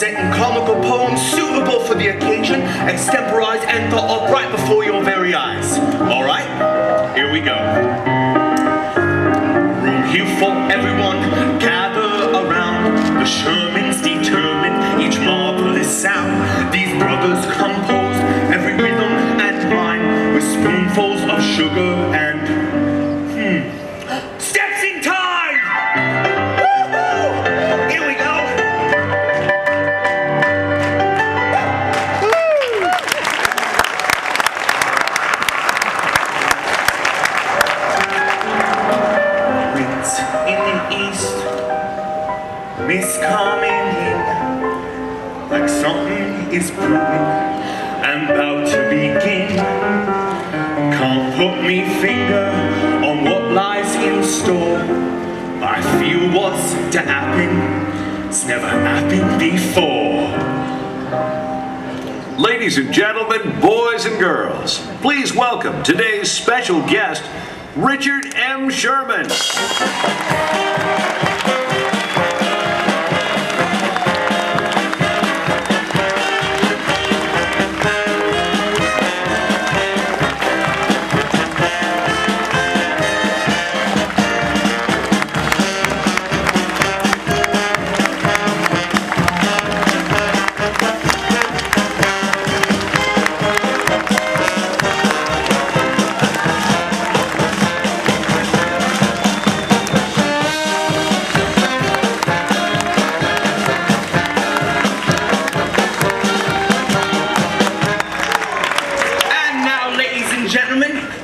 set in comical poems suitable for the occasion, extemporized and thought of right before your very eyes. Alright, here we go. Room here for everyone, gather around. The Shermans determine each marvelous sound. These brothers compose every rhythm and line with spoonfuls of sugar and steps in time! Woo-hoo! Here we go! Winds in the east, mist coming in, like something is brewing and about to begin. Can't put me finger on what lies in store. I feel what's to happen, it's never happened before. Ladies and gentlemen, boys and girls, please welcome today's special guest, Richard M. Sherman.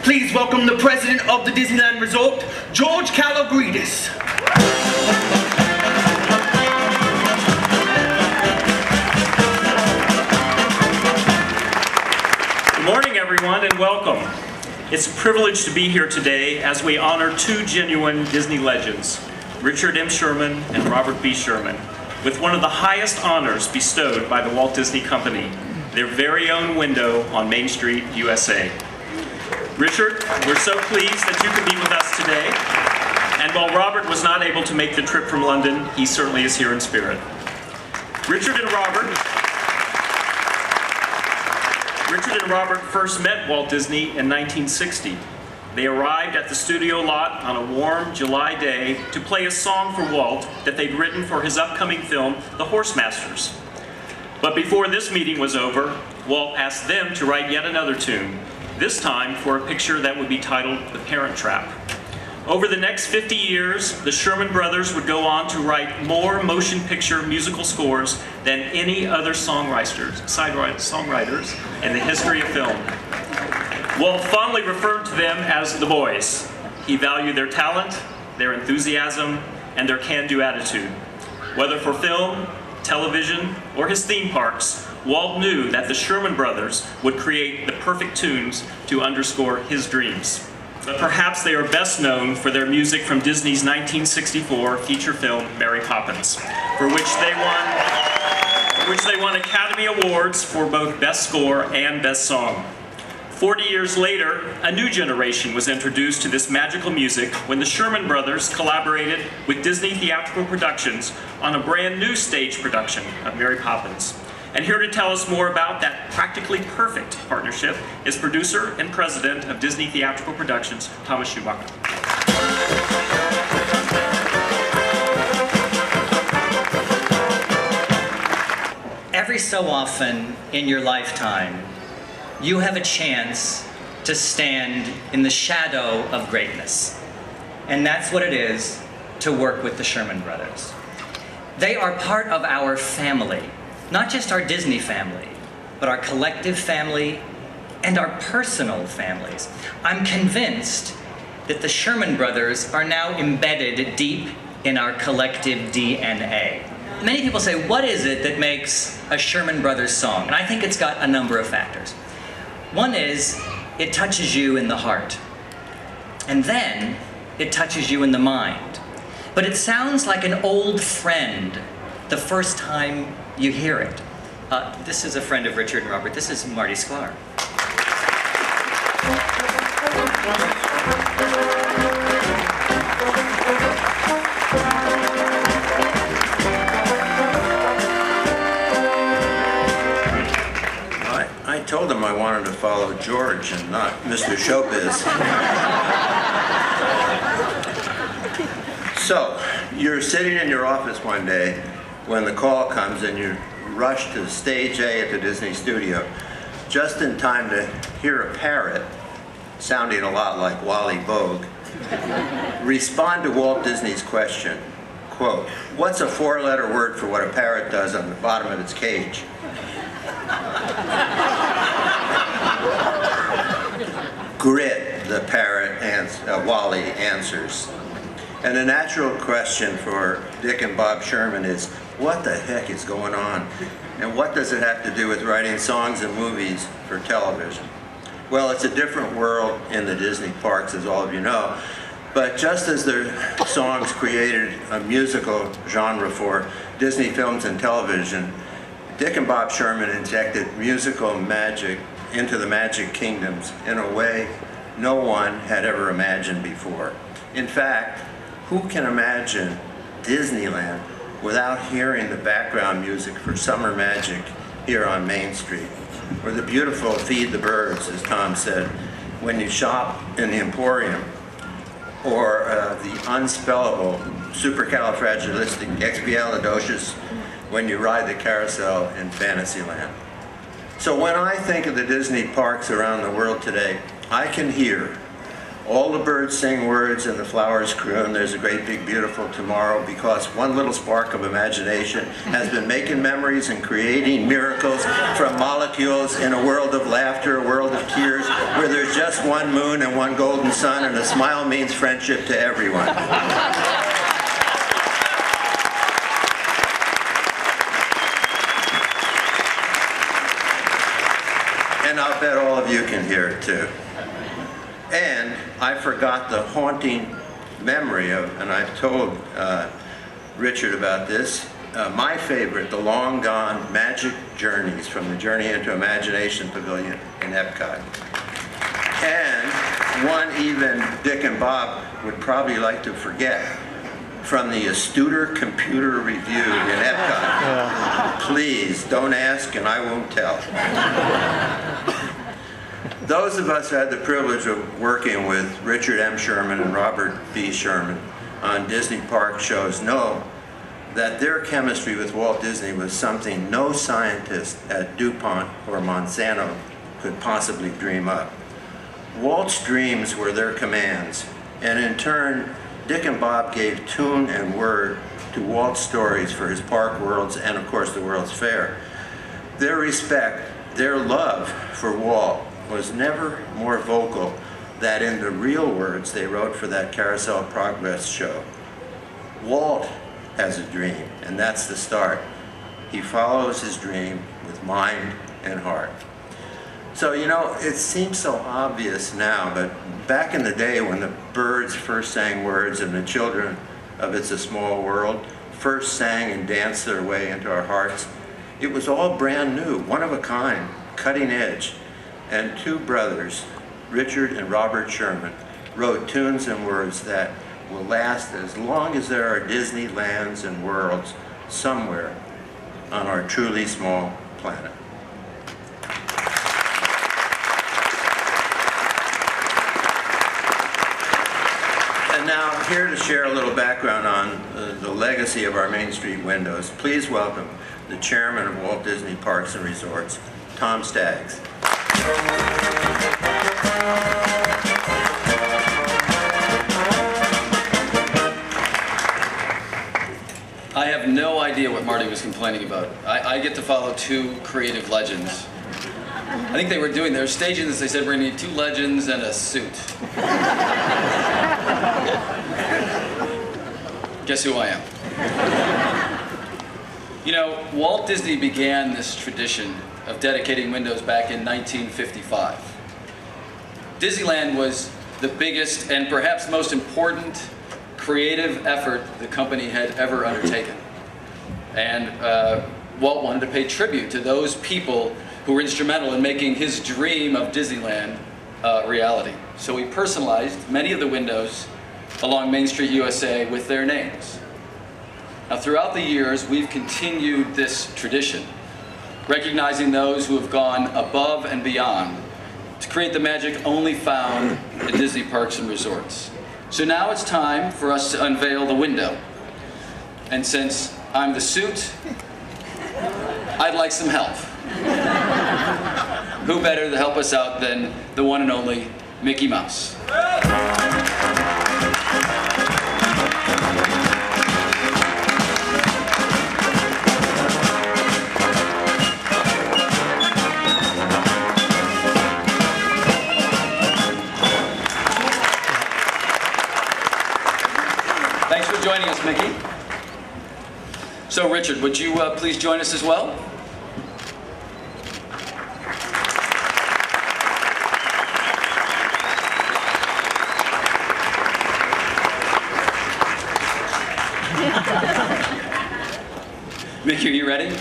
Please welcome the president of the Disneyland Resort, George Calogridis. Good morning, everyone, and welcome. It's a privilege to be here today as we honor two genuine Disney legends, Richard M. Sherman and Robert B. Sherman, with one of the highest honors bestowed by the Walt Disney Company, their very own window on Main Street, USA. Richard, we're so pleased that you can be with us today. And while Robert was not able to make the trip from London, he certainly is here in spirit. Richard and Robert first met Walt Disney in 1960. They arrived at the studio lot on a warm July day to play a song for Walt that they'd written for his upcoming film, The Horsemasters. But before this meeting was over, Walt asked them to write yet another tune, this time for a picture that would be titled The Parent Trap. Over the next 50 years, the Sherman Brothers would go on to write more motion picture musical scores than any other songwriters in the history of film. Walt fondly referred to them as the boys. He valued their talent, their enthusiasm, and their can-do attitude. Whether for film, television, or his theme parks, Walt knew that the Sherman Brothers would create the perfect tunes to underscore his dreams. But perhaps they are best known for their music from Disney's 1964 feature film, Mary Poppins, for which they won Academy Awards for both Best Score and Best Song. 40 years later, a new generation was introduced to this magical music when the Sherman Brothers collaborated with Disney Theatrical Productions on a brand new stage production of Mary Poppins. And here to tell us more about that practically perfect partnership is producer and president of Disney Theatrical Productions, Thomas Schumacher. Every so often in your lifetime, you have a chance to stand in the shadow of greatness. And that's what it is to work with the Sherman Brothers. They are part of our family. Not just our Disney family, but our collective family and our personal families. I'm convinced that the Sherman Brothers are now embedded deep in our collective DNA. Many people say, what is it that makes a Sherman Brothers song? And I think it's got a number of factors. One is, it touches you in the heart. And then, it touches you in the mind. But it sounds like an old friend the first time you hear it. This is a friend of Richard and Robert. This is Marty Sklar. told him I wanted to follow George and not Mr. Showbiz. So, you're sitting in your office one day when the call comes and you rush to stage A at the Disney studio, just in time to hear a parrot, sounding a lot like Wally Bogue, respond to Walt Disney's question, quote, "What's a four-letter word for what a parrot does on the bottom of its cage?" Grit, the parrot, Wally answers. And the natural question for Dick and Bob Sherman is, what the heck is going on? And what does it have to do with writing songs and movies for television? Well, it's a different world in the Disney parks, as all of you know. But just as their songs created a musical genre for Disney films and television, Dick and Bob Sherman injected musical magic into the Magic Kingdoms in a way no one had ever imagined before. In fact, who can imagine Disneyland without hearing the background music for Summer Magic here on Main Street? Or the beautiful Feed the Birds, as Tom said, when you shop in the Emporium. Or the unspellable supercalifragilisticexpialidocious when you ride the carousel in Fantasyland. So when I think of the Disney parks around the world today, I can hear all the birds sing words and the flowers croon, "There's a great big beautiful tomorrow," because one little spark of imagination has been making memories and creating miracles from molecules in a world of laughter, a world of tears, where there's just one moon and one golden sun, and a smile means friendship to everyone. And I'll bet all of you can hear it too. And I forgot the haunting memory of, and I've told Richard about this, my favorite, the long gone Magic Journeys from the Journey into Imagination Pavilion in Epcot. And one even Dick and Bob would probably like to forget, from the Astuter Computer Review in Epcot. Please, don't ask and I won't tell. Those of us who had the privilege of working with Richard M. Sherman and Robert B. Sherman on Disney park shows know that their chemistry with Walt Disney was something no scientist at DuPont or Monsanto could possibly dream up. Walt's dreams were their commands, and in turn, Dick and Bob gave tune and word to Walt's stories for his park worlds and, of course, the World's Fair. Their respect, their love for Walt was never more vocal than in the real words they wrote for that Carousel Progress show. Walt has a dream, and that's the start. He follows his dream with mind and heart. So, you know, it seems so obvious now, but back in the day when the birds first sang words and the children of It's a Small World first sang and danced their way into our hearts, it was all brand new, one of a kind, cutting edge. And two brothers, Richard and Robert Sherman, wrote tunes and words that will last as long as there are Disneylands and worlds somewhere on our truly small planet. And now, here to share a little background on the legacy of our Main Street windows, please welcome the chairman of Walt Disney Parks and Resorts, Tom Staggs. I have no idea what Marty was complaining about. I get to follow two creative legends. I think they were staging this, they said we're gonna need two legends and a suit. Guess who I am? You know, Walt Disney began this tradition of dedicating windows back in 1955. Disneyland was the biggest and perhaps most important creative effort the company had ever undertaken. And Walt wanted to pay tribute to those people who were instrumental in making his dream of Disneyland reality. So he personalized many of the windows along Main Street, USA with their names. Now, throughout the years, we've continued this tradition recognizing those who have gone above and beyond to create the magic only found at Disney parks and resorts. So now it's time for us to unveil the window. And since I'm the suit, I'd like some help. Who better to help us out than the one and only Mickey Mouse? Thanks for joining us, Mickey. So, Richard, would you please join us as well? Mickey, are you ready?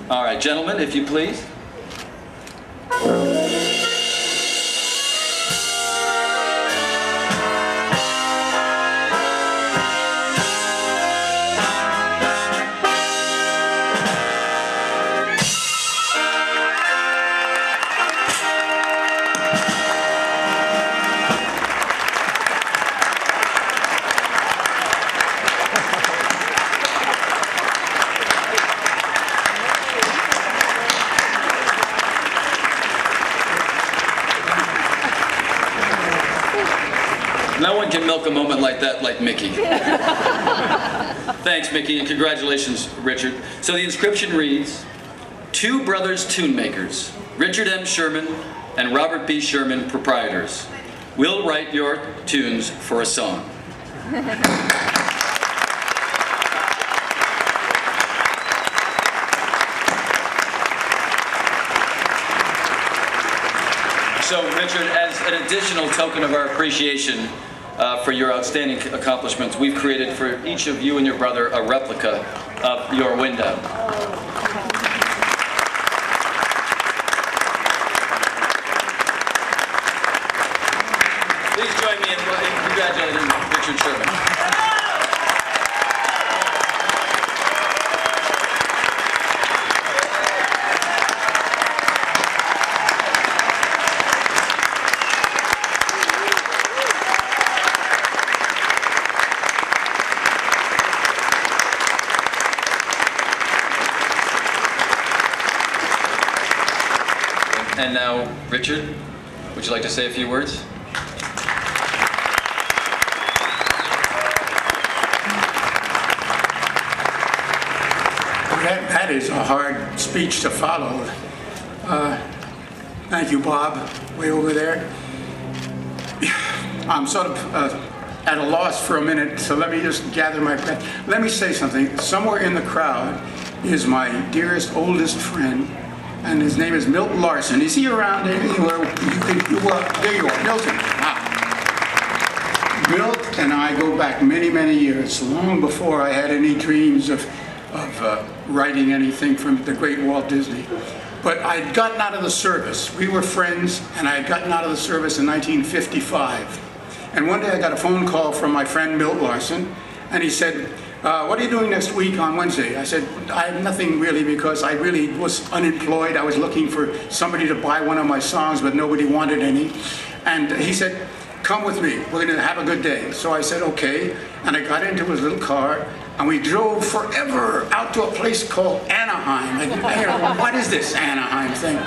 All right, gentlemen, if you please. No one can milk a moment like that like Mickey. Thanks, Mickey, and congratulations, Richard. So the inscription reads, "Two brothers tune makers, Richard M. Sherman and Robert B. Sherman, proprietors. We'll write your tunes for a song." So, Richard, as an additional token of our appreciation for your outstanding accomplishments, we've created for each of you and your brother a replica of your window. Please join me in congratulating Richard Sherman. And now, Richard, would you like to say a few words? That is a hard speech to follow. Thank you, Bob, way over there. I'm sort of at a loss for a minute, so let me just gather my breath. Let me say something. Somewhere in the crowd is my dearest, oldest friend, and his name is Milt Larson. Is he around anywhere? There you are, Milton. Wow. Milt and I go back many, many years, long before I had any dreams of writing anything from the great Walt Disney. But I'd gotten out of the service. We were friends, and I had gotten out of the service in 1955. And one day I got a phone call from my friend Milt Larson, and he said, what are you doing next week on Wednesday? I said, I have nothing really, because I really was unemployed. I was looking for somebody to buy one of my songs, but nobody wanted any. And he said, come with me. We're going to have a good day. So I said, okay. And I got into his little car, and we drove forever out to a place called Anaheim. And, you know, what is this Anaheim thing?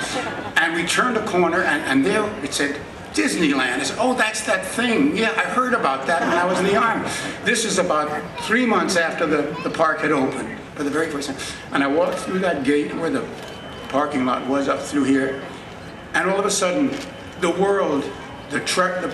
And we turned a corner, and there it said, Disneyland. I said, oh, that's that thing. Yeah, I heard about that when I was in the Army. This is about 3 months after the park had opened for the very first time. And I walked through that gate where the parking lot was up through here. And all of a sudden, the world, the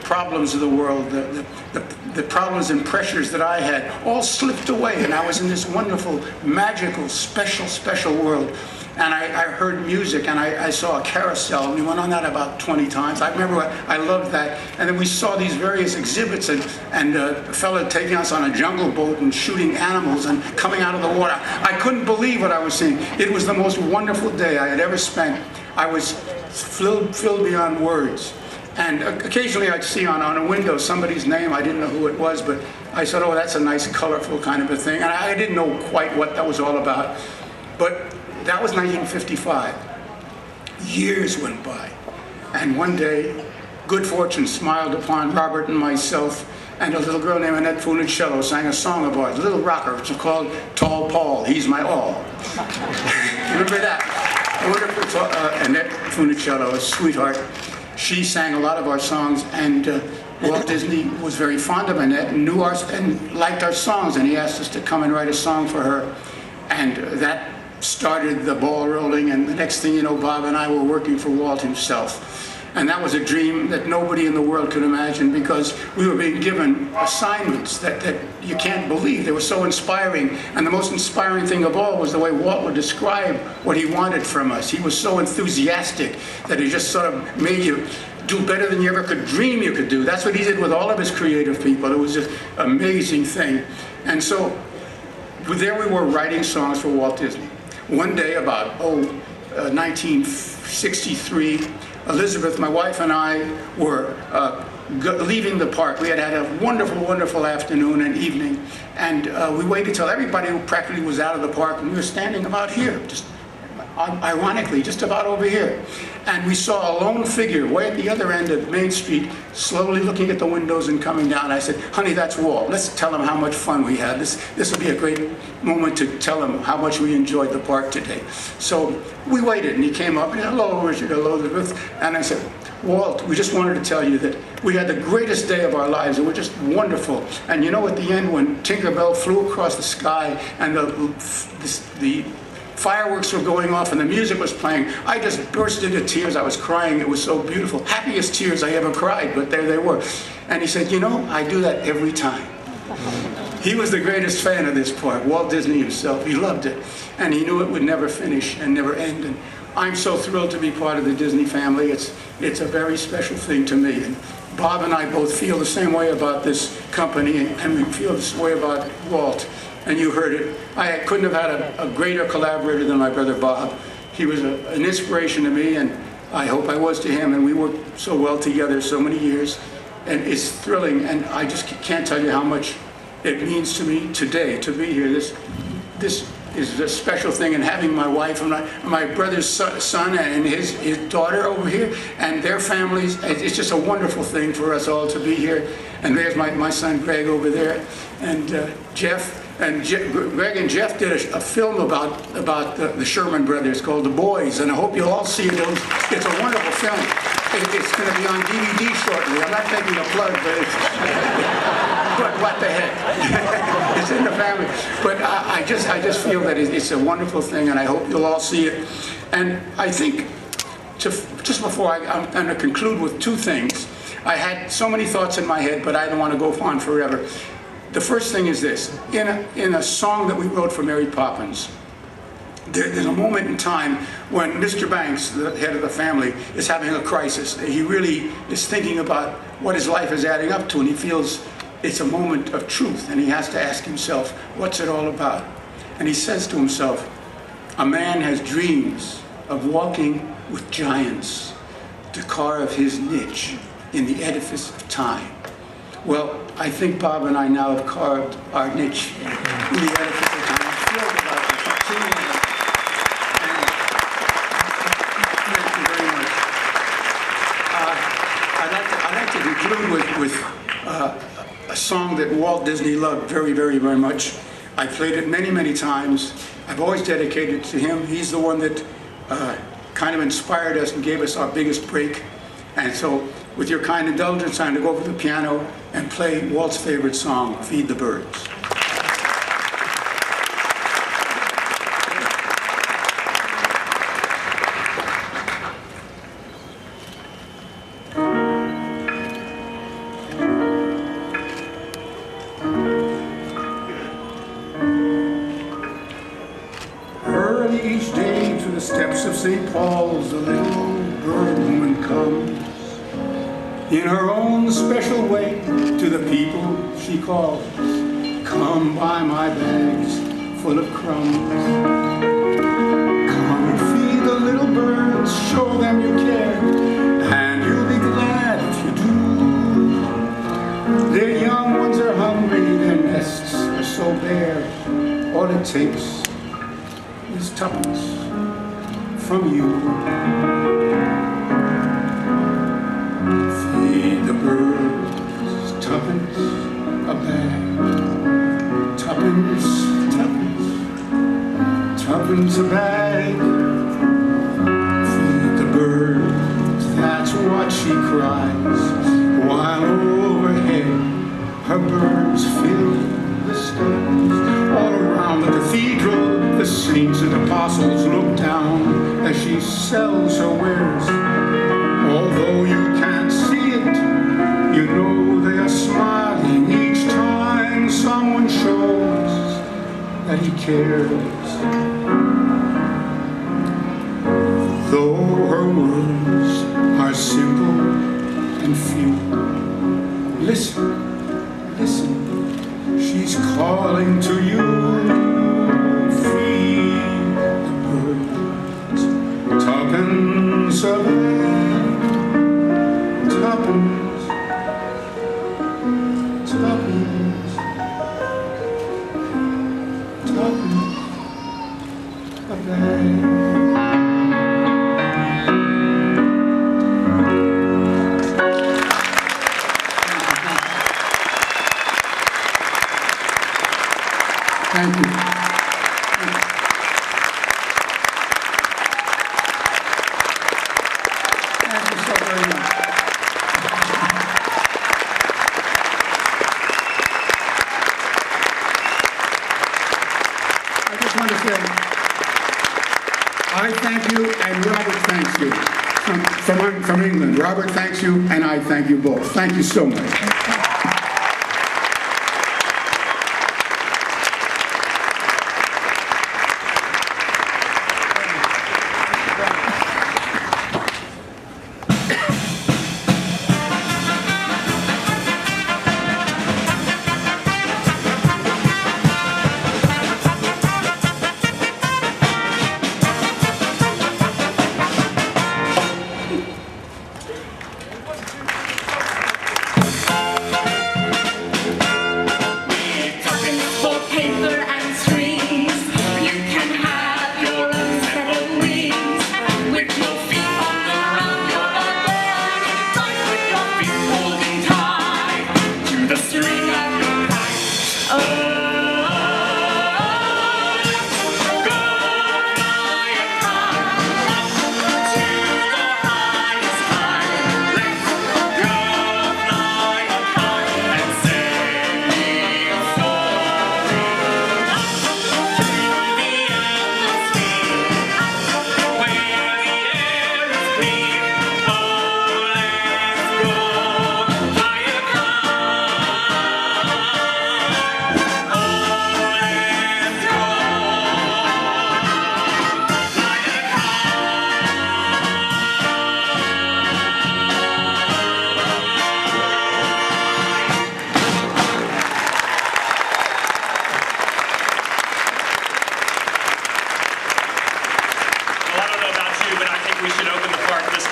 problems of the world, the problems and pressures that I had all slipped away. And I was in this wonderful, magical, special world. And I heard music, and I saw a carousel, and we went on that about 20 times. I remember I loved that. And then we saw these various exhibits, and a fellow taking us on a jungle boat and shooting animals and coming out of the water. I couldn't believe what I was seeing. It was the most wonderful day I had ever spent. I was filled beyond words. And occasionally I'd see on a window somebody's name. I didn't know who it was, but I said, oh, that's a nice, colorful kind of a thing. And I didn't know quite what that was all about. But that was 1955. Years went by. And one day, good fortune smiled upon Robert and myself, and a little girl named Annette Funicello sang a song of ours, a little rocker, which was called Tall Paul, He's My All. Remember that? Wonderful Annette Funicello, a sweetheart. She sang a lot of our songs, and Walt Disney was very fond of Annette and knew and liked our songs, and he asked us to come and write a song for her. And that started the ball rolling, and the next thing you know, Bob and I were working for Walt himself. And that was a dream that nobody in the world could imagine, because we were being given assignments that you can't believe. They were so inspiring. And the most inspiring thing of all was the way Walt would describe what he wanted from us. He was so enthusiastic that he just sort of made you do better than you ever could dream you could do. That's what he did with all of his creative people. It was just an amazing thing. And so there we were writing songs for Walt Disney. One day, about 1963, Elizabeth, my wife, and I were leaving the park. We had had a wonderful, wonderful afternoon and evening, and we waited till everybody practically was out of the park, and we were standing about here, just ironically, just about over here. And we saw a lone figure way at the other end of Main Street, slowly looking at the windows and coming down. I said, honey, that's Walt. Let's tell him how much fun we had. This will be a great moment to tell him how much we enjoyed the park today. So we waited, and he came up, and he said, hello, Richard, hello, Elizabeth. And I said, Walt, we just wanted to tell you that we had the greatest day of our lives. It was just wonderful. And you know, at the end, when Tinkerbell flew across the sky and the fireworks were going off and the music was playing, I just burst into tears. I was crying. It was so beautiful. Happiest tears I ever cried, but there they were. And he said, you know, I do that every time. He was the greatest fan of this park, Walt Disney himself. He loved it. And he knew it would never finish and never end. And I'm so thrilled to be part of the Disney family. It's a very special thing to me. And Bob and I both feel the same way about this company, and we feel this way about Walt. And you heard it. I couldn't have had a greater collaborator than my brother Bob. He was an inspiration to me, and I hope I was to him. And we worked so well together so many years. And it's thrilling, and I just can't tell you how much it means to me today to be here. This is a special thing, and having my wife and my brother's son and his daughter over here and their families, it's just a wonderful thing for us all to be here. And there's my son Greg over there, and Jeff. And Greg and Jeff did a film about the Sherman Brothers called The Boys, and I hope you'll all see it. It's a wonderful film. It's going to be on DVD shortly. I'm not making a plug, but what the heck? It's in the family. But I just feel that it's a wonderful thing, and I hope you'll all see it. And I think, just before I'm going to conclude with two things. I had so many thoughts in my head, but I don't want to go on forever. The first thing is this. In a song that we wrote for Mary Poppins, there's a moment in time when Mr. Banks, the head of the family, is having a crisis. He really is thinking about what his life is adding up to, and he feels it's a moment of truth, and he has to ask himself, what's it all about? And he says to himself, a man has dreams of walking with giants to carve his niche in the edifice of time. Well, I think Bob and I now have carved our niche in the edifice of time. I'm thrilled about it. Thank you very much. I'd like to conclude with a song that Walt Disney loved very, very, very much. I played it many, many times. I've always dedicated it to him. He's the one that kind of inspired us and gave us our biggest break. And so, with your kind indulgence, I'm going to go over to the piano and play Walt's favorite song, Feed the Birds. Early each day to the steps of St. Paul's, the little bird woman comes. In her own special way, to the people she calls, come buy my bags full of crumbs. Come and feed the little birds, show them you care, and you'll be glad if you do. Their young ones are hungry, their nests are so bare. All it takes is tuppence from you. Feed the birds, tuppence a bag. Tuppence, tuppence, tuppence a bag. Feed the birds, that's what she cries, while overhead her birds fill the stars. All around the cathedral, the saints and apostles look down as she sells her wares. Although you can't see it, you know they are smiling each time someone shows that he cares. Though her words are simple and few, listen, listen, she's calling to you. Feed the birds, tuppence a bag, tuppence, tuppence, tuppence a bag. Thank you. Thank you so very much. I just want to say, I thank you and Robert thanks you. From England, Robert thanks you and I thank you both. Thank you so much.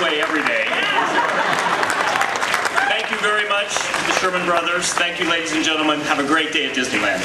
Every day. Thank you very much, the Sherman Brothers. Thank you, ladies and gentlemen. Have a great day at Disneyland.